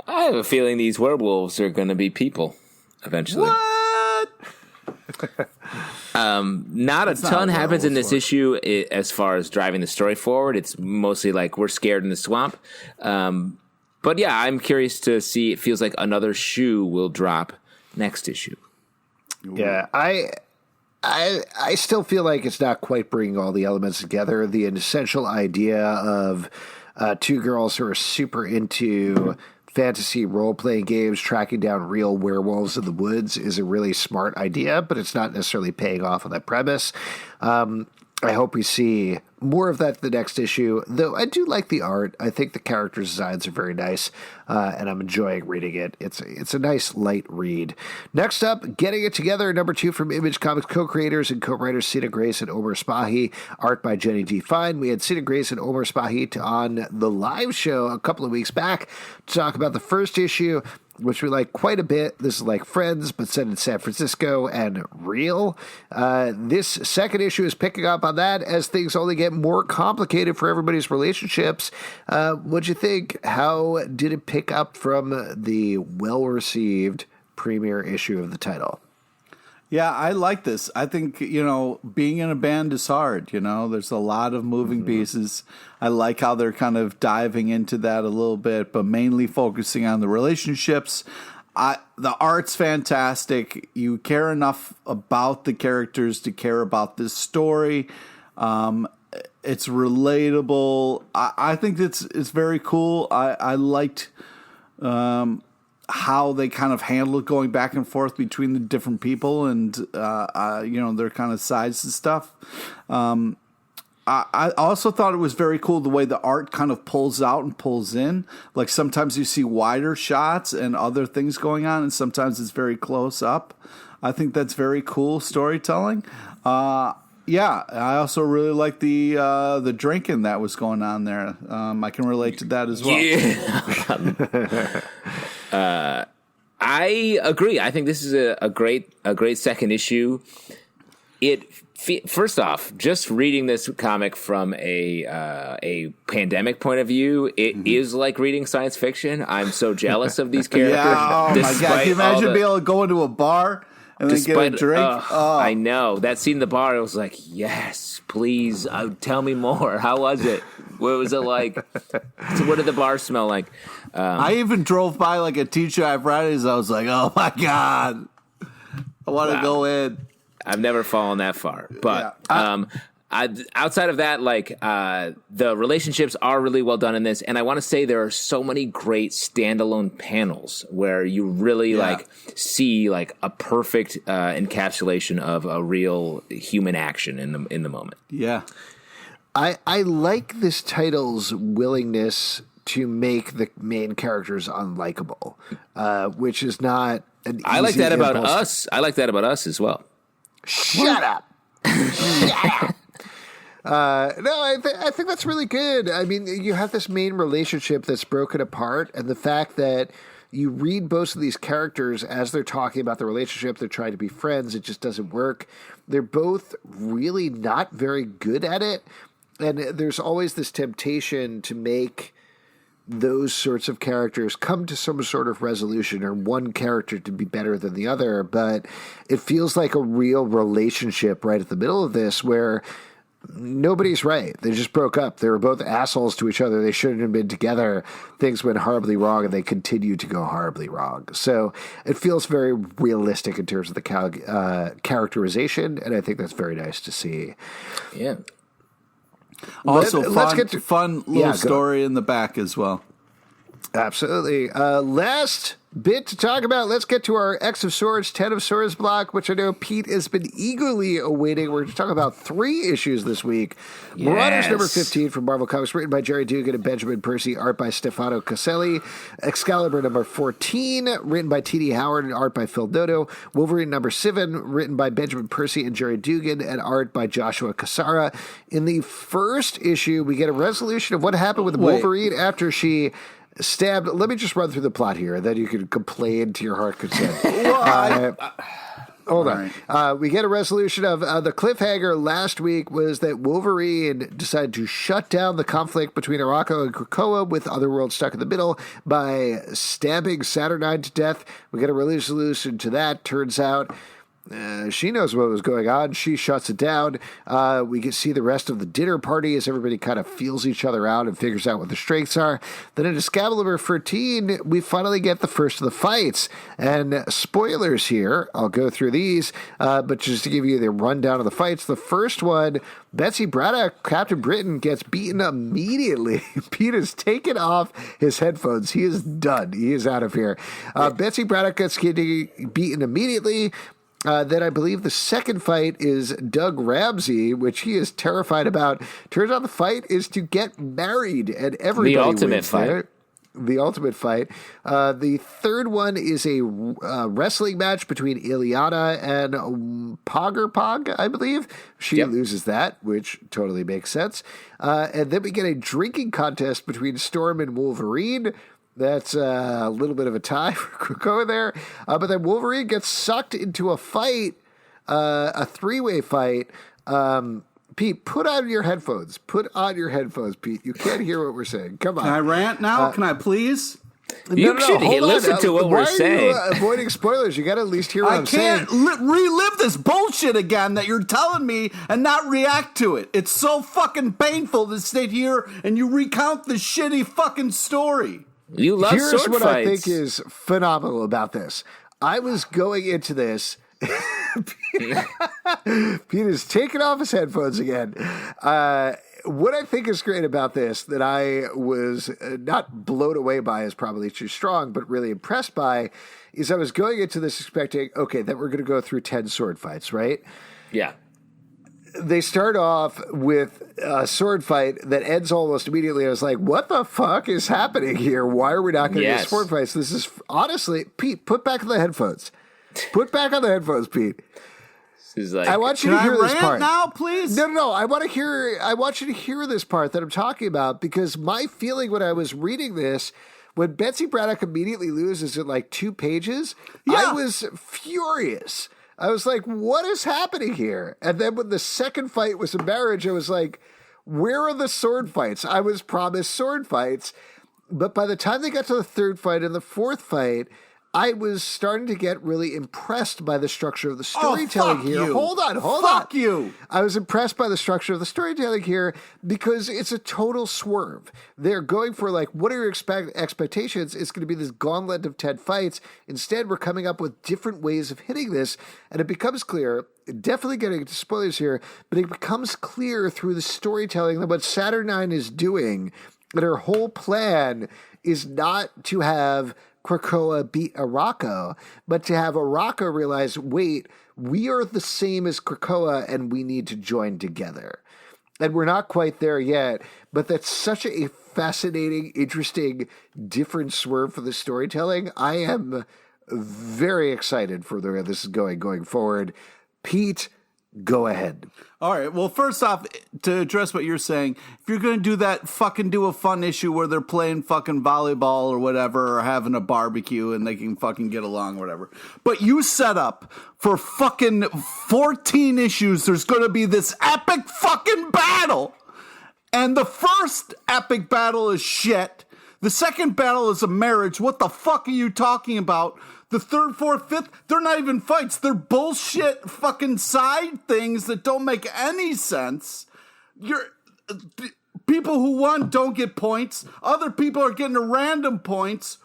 I have a feeling these werewolves are going to be people eventually. What? Not a ton happens in this issue as far as driving the story forward. It's mostly like we're scared in the swamp. But yeah, I'm curious to see. It feels like another shoe will drop next issue. Yeah, I still feel like it's not quite bringing all the elements together. The essential idea of two girls who are super into fantasy role-playing games tracking down real werewolves in the woods is a really smart idea, but it's not necessarily paying off on that premise. I hope we see more of that in the next issue, though I do like the art. I think the character designs are very nice, and I'm enjoying reading it. It's a nice, light read. Next up, Getting It Together, number 2 from Image Comics co-creators and co-writers Sina Grace and Omar Spahi, art by Jenny D. Fine. We had Sina Grace and Omar Spahi on the live show a couple of weeks back to talk about the first issue, which we like quite a bit. This is like Friends, but set in San Francisco and real. This second issue is picking up on that as things only get more complicated for everybody's relationships. What'd you think? How did it pick up from the well-received premiere issue of the title? Yeah, I like this. I think, being in a band is hard, There's a lot of moving pieces. I like how they're kind of diving into that a little bit, but mainly focusing on the relationships. The art's fantastic. You care enough about the characters to care about this story. It's relatable. I think it's very cool. I liked how they kind of handle it going back and forth between the different people and, their kind of sides and stuff. I also thought it was very cool the way the art kind of pulls out and pulls in. Like sometimes you see wider shots and other things going on, and sometimes it's very close up. I think that's very cool storytelling. Yeah, I also really like the drinking that was going on there. I can relate to that as well. Yeah. I agree. I think this is a great second issue. First off, just reading this comic from a pandemic point of view, it is like reading science fiction. I'm so jealous of these characters. Yeah, oh my God. Can you imagine being able to go into a bar and then get a drink? I know. That scene in the bar, I was like, yes, please, tell me more. How was it? What was it like? So what did the bar smell like? I even drove by like a TGI Fridays. I was like, oh my God, I want to go in. I've never fallen that far. But outside of that, the relationships are really well done in this. And I want to say there are so many great standalone panels where you really see like a perfect encapsulation of a real human action in the moment. Yeah. I like this title's willingness to make the main characters unlikable, which is not an easy I like that about impulse. us. I like that about us as well. Shut up. Shut up. No, I think that's really good. I mean, you have this main relationship that's broken apart, and the fact that you read both of these characters as they're talking about the relationship, they're trying to be friends, it just doesn't work. They're both really not very good at it, and there's always this temptation to make those sorts of characters come to some sort of resolution or one character to be better than the other, but it feels like a real relationship right at the middle of this where nobody's right. They just broke up. They were both assholes to each other. They shouldn't have been together. Things went horribly wrong, and they continue to go horribly wrong. So it feels very realistic in terms of the characterization, and I think that's very nice to see. Yeah. Also, fun little story in the back as well. Absolutely. Last bit to talk about. Let's get to our X of Swords, 10 of Swords block, which I know Pete has been eagerly awaiting. We're going to talk about 3 issues this week. Yes. Marauders number 15 from Marvel Comics, written by Jerry Dugan and Benjamin Percy, art by Stefano Caselli. Excalibur number 14, written by T.D. Howard and art by Phil Noto. Wolverine number 7, written by Benjamin Percy and Jerry Dugan and art by Joshua Cassara. In the first issue, we get a resolution of what happened with Wolverine after she stabbed. Let me just run through the plot here, then you can complain to your heart content. Hold on. Right. We get a resolution of the cliffhanger last week was that Wolverine decided to shut down the conflict between Arakko and Krakoa with Otherworld stuck in the middle by stabbing Saturnine to death. We get a resolution to that. Turns out She knows what was going on. She shuts it down. We can see the rest of the dinner party as everybody kind of feels each other out and figures out what the strengths are. Then in Excalibur 13, we finally get the first of the fights. And spoilers here, I'll go through these, but just to give you the rundown of the fights, the first one, Betsy Braddock, Captain Britain, gets beaten immediately. Pete has taken off his headphones. He is done. He is out of here. Betsy Braddock gets beaten immediately. Then I believe the second fight is Doug Ramsey, which he is terrified about. Turns out the fight is to get married, and everybody the ultimate wins fight. there. The ultimate fight. The third one is a wrestling match between Ileana and Pog, I believe. She loses that, which totally makes sense. And then we get a drinking contest between Storm and Wolverine. That's a little bit of a tie for Krakoa there. But then Wolverine gets sucked into a fight, a three-way fight. Pete, put on your headphones. Put on your headphones, Pete. You can't hear what we're saying. Come on. Can I rant now? Can I please? You should listen to what we're saying. Why are you avoiding spoilers? You got to at least hear what I'm saying. I can't relive this bullshit again that you're telling me and not react to it. It's so fucking painful to sit here and you recount the shitty fucking story. You love Here's sword what fights. I think is phenomenal about this. I was going into this. Peter's taking off his headphones again. What I think is great about this, that I was not blown away by is probably too strong, but really impressed by, is I was going into this expecting, okay, that we're going to go through 10 sword fights, right? Yeah. They start off with a sword fight that ends almost immediately. I was like, what the fuck is happening here? Why are we not going to get sword fights? This is, honestly, Pete, put back on the headphones. Put back on the headphones, Pete. Like, I want you to hear this part now, please. No. I want you to hear this part that I'm talking about, because my feeling when I was reading this, when Betsy Braddock immediately loses in like 2 pages, I was furious. I was like, what is happening here? And then when the second fight was a marriage, I was like, where are the sword fights? I was promised sword fights. But by the time they got to the third fight and the fourth fight, I was starting to get really impressed by the structure of the storytelling here. You. Hold on. Fuck you. I was impressed by the structure of the storytelling here because it's a total swerve. They're going for like, what are your expectations? It's going to be this gauntlet of 10 fights. Instead, we're coming up with different ways of hitting this. And it becomes clear, definitely getting into spoilers here, but it becomes clear through the storytelling that what Saturnine is doing, that her whole plan is not to have Krakoa beat Arako, but to have Arako realize, wait, we are the same as Krakoa and we need to join together. And we're not quite there yet, but that's such a fascinating, interesting, different swerve for the storytelling. I am very excited for where this is going forward. Pete, go ahead. All right. Well, first off, to address what you're saying, if you're going to do that, fucking do a fun issue where they're playing fucking volleyball or whatever, or having a barbecue and they can fucking get along or whatever. But you set up for fucking 14 issues, there's going to be this epic fucking battle. And the first epic battle is shit. The second battle is a marriage. What the fuck are you talking about? The third, fourth, fifth, they're not even fights. They're bullshit fucking side things that don't make any sense. People who won don't get points. Other people are getting random points.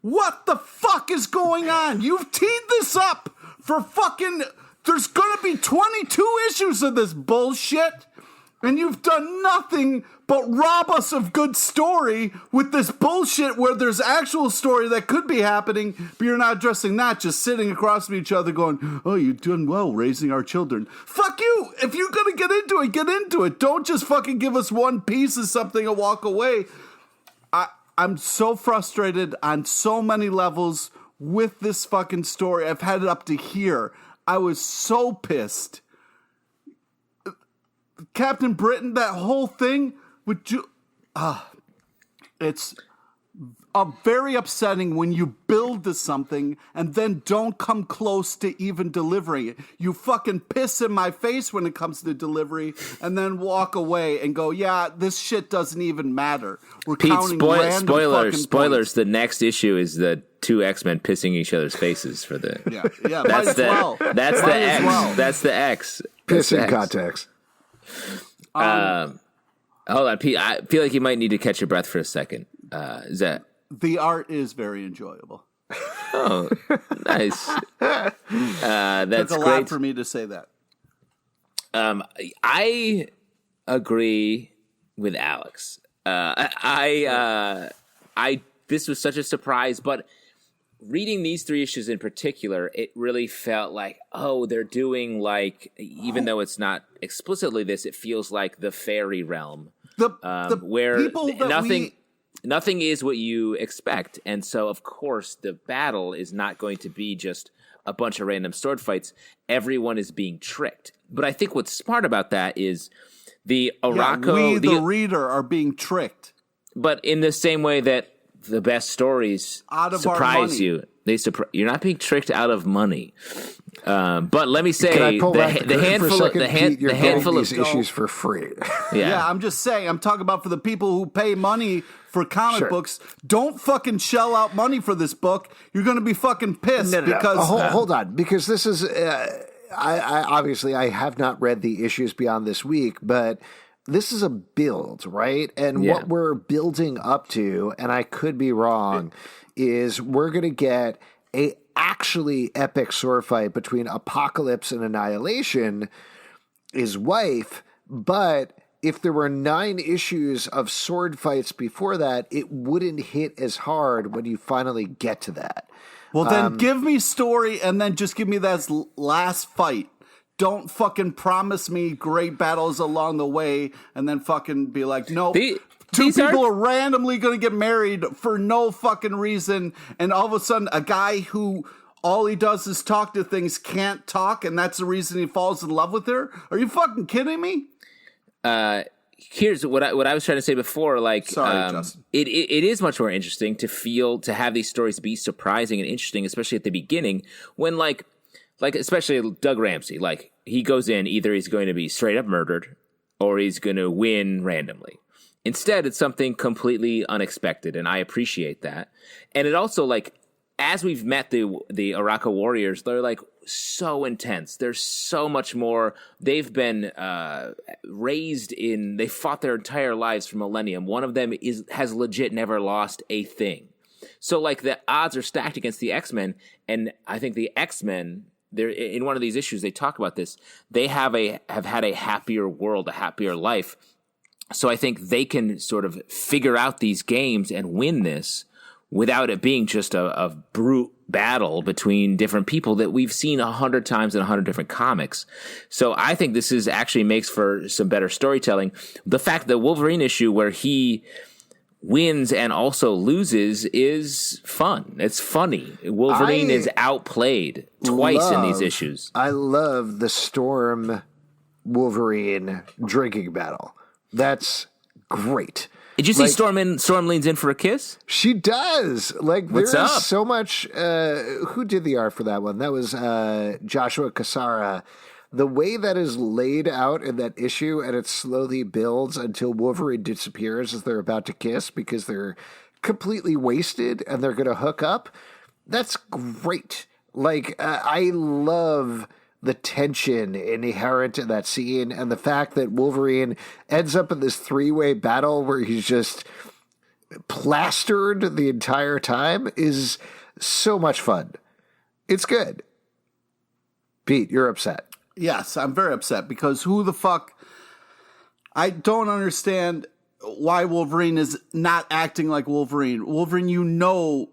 What the fuck is going on? You've teed this up for fucking... There's gonna be 22 issues of this bullshit. And you've done nothing but rob us of good story with this bullshit where there's actual story that could be happening, but you're not addressing that, just sitting across from each other going, oh, you've done well raising our children. Fuck you! If you're gonna get into it, get into it. Don't just fucking give us one piece of something and walk away. I'm so frustrated on so many levels with this fucking story. I've had it up to here. I was so pissed. Captain Britain, that whole thing with it's very upsetting when you build to something and then don't come close to even delivering it. You fucking piss in my face when it comes to delivery and then walk away and go, yeah, this shit doesn't even matter. We're Pete, counting random spoilers. points. The next issue is the two X-Men pissing each other's faces for the. Yeah, that's the well. that's the X. Well. That's the X. Pissing context. Hold on, Pete. I feel like you might need to catch your breath for a second. Is that? The art is very enjoyable. Oh, nice. That's Took a great. lot for me to say that. I agree with Alex. This was such a surprise, but reading these 3 issues in particular, it really felt like, oh, they're doing like, even though it's not explicitly this, it feels like the fairy realm, where nothing is what you expect. And so, of course, the battle is not going to be just a bunch of random sword fights. Everyone is being tricked. But I think what's smart about that is the Arakko... the reader, are being tricked. But in the same way that the best stories surprise you. You're not being tricked out of money. But let me say, the handful of issues for free. Yeah, I'm just saying. I'm talking about for the people who pay money for comic books. Don't fucking shell out money for this book. You're going to be fucking pissed because hold on, because this is. I obviously I have not read the issues beyond this week, but this is a build, right? And what we're building up to, and I could be wrong, is we're going to get a actually epic sword fight between Apocalypse and Annihilation, his wife. But if there were 9 issues of sword fights before that, it wouldn't hit as hard when you finally get to that. Well, then give me story and then just give me that last fight. Don't fucking promise me great battles along the way and then fucking be like, nope. Two people are randomly going to get married for no fucking reason, and all of a sudden a guy who all he does is talk to things can't talk, and that's the reason he falls in love with her? Are you fucking kidding me? Here's what I was trying to say before. Like, sorry, Justin. It is much more interesting to have these stories be surprising and interesting, especially at the beginning when like especially Doug Ramsey, like he goes in, either he's going to be straight up murdered or he's going to win randomly. Instead, it's something completely unexpected, and I appreciate that. And it also, like, as we've met the Arakko warriors, they're, like, so intense. There's so much more. They've been they fought their entire lives for millennium. One of them has legit never lost a thing. So, like, the odds are stacked against the X-Men, and I think the X-Men, in one of these issues, they talk about this. They have had a happier world, a happier life. So I think they can sort of figure out these games and win this without it being just a brute battle between different people that we've seen 100 times in 100 different comics. So I think this actually makes for some better storytelling. The fact that Wolverine issue where he wins and also loses is fun. It's funny. Wolverine is outplayed twice in these issues. I love the Storm Wolverine drinking battle. That's great. Did you see Storm leans in for a kiss? She does. Like, What's there up? is so much. Who did the art for that one? That was Joshua Cassara. The way that is laid out in that issue, and it slowly builds until Wolverine disappears as they're about to kiss because they're completely wasted and they're going to hook up. That's great. Like, I love the tension inherent in that scene, and the fact that Wolverine ends up in this 3-way battle where he's just plastered the entire time is so much fun. It's good. Pete, you're upset. Yes, I'm very upset because who the fuck... I don't understand why Wolverine is not acting like Wolverine. Wolverine, you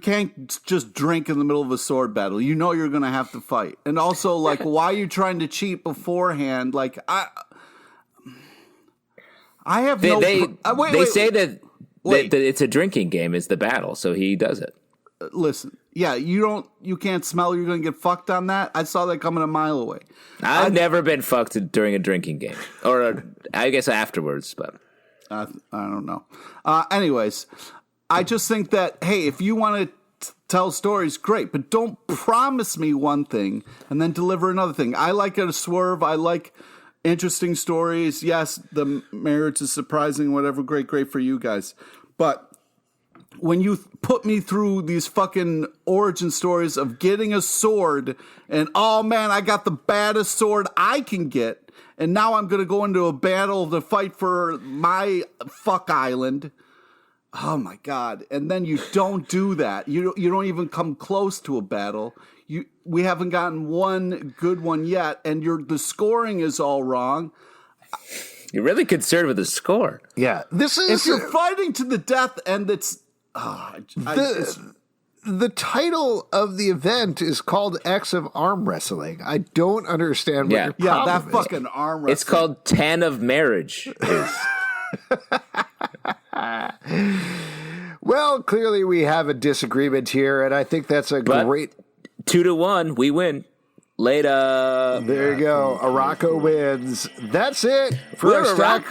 can't just drink in the middle of a sword battle. You know you're going to have to fight. And also, like, why are you trying to cheat beforehand? Like, I have They say that it's a drinking game is the battle, so he does it. Listen, yeah, you can't smell you're going to get fucked on that. I saw that coming a mile away. I've never been fucked during a drinking game. Or I guess afterwards, but... I don't know. Anyways... I just think that, hey, if you want to tell stories, great, but don't promise me one thing and then deliver another thing. I like a swerve. I like interesting stories. Yes, the marriage is surprising, whatever. Great for you guys. But when you put me through these fucking origin stories of getting a sword and, oh man, I got the baddest sword I can get, and now I'm going to go into a battle to fight for my fuck island. Oh my God. And then you don't do that. You don't even come close to a battle. We haven't gotten one good one yet, and the scoring is all wrong. You're really concerned with the score. Yeah. This is if you're fighting to the death and it's the title of the event is called X of Arm Wrestling. I don't understand what your problem is. Fucking arm wrestling. It's called 10 of Marriage. Well, clearly we have a disagreement here, and I think that's great. 2-1, we win. Later. There you go. Araco wins. That's it for our Stack.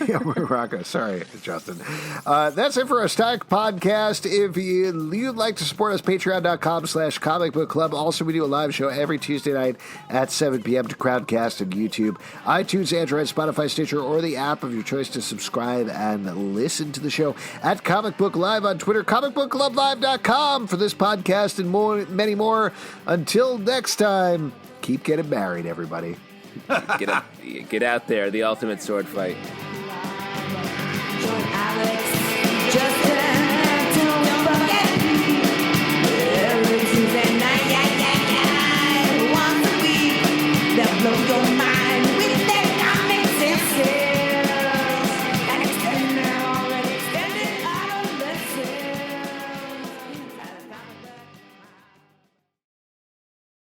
Yeah, we're Araco. Sorry, Justin. That's it for our Stack podcast. If you'd like to support us, patreon.com/comic book club. Also, we do a live show every Tuesday night at 7 p.m. to Crowdcast and YouTube, iTunes, Android, Spotify, Stitcher, or the app of your choice to subscribe and listen to the show at Comic Book Live on Twitter, comicbookclublive.com for this podcast and many more. Until next time. Keep getting married, everybody. Get out there, the ultimate sword fight.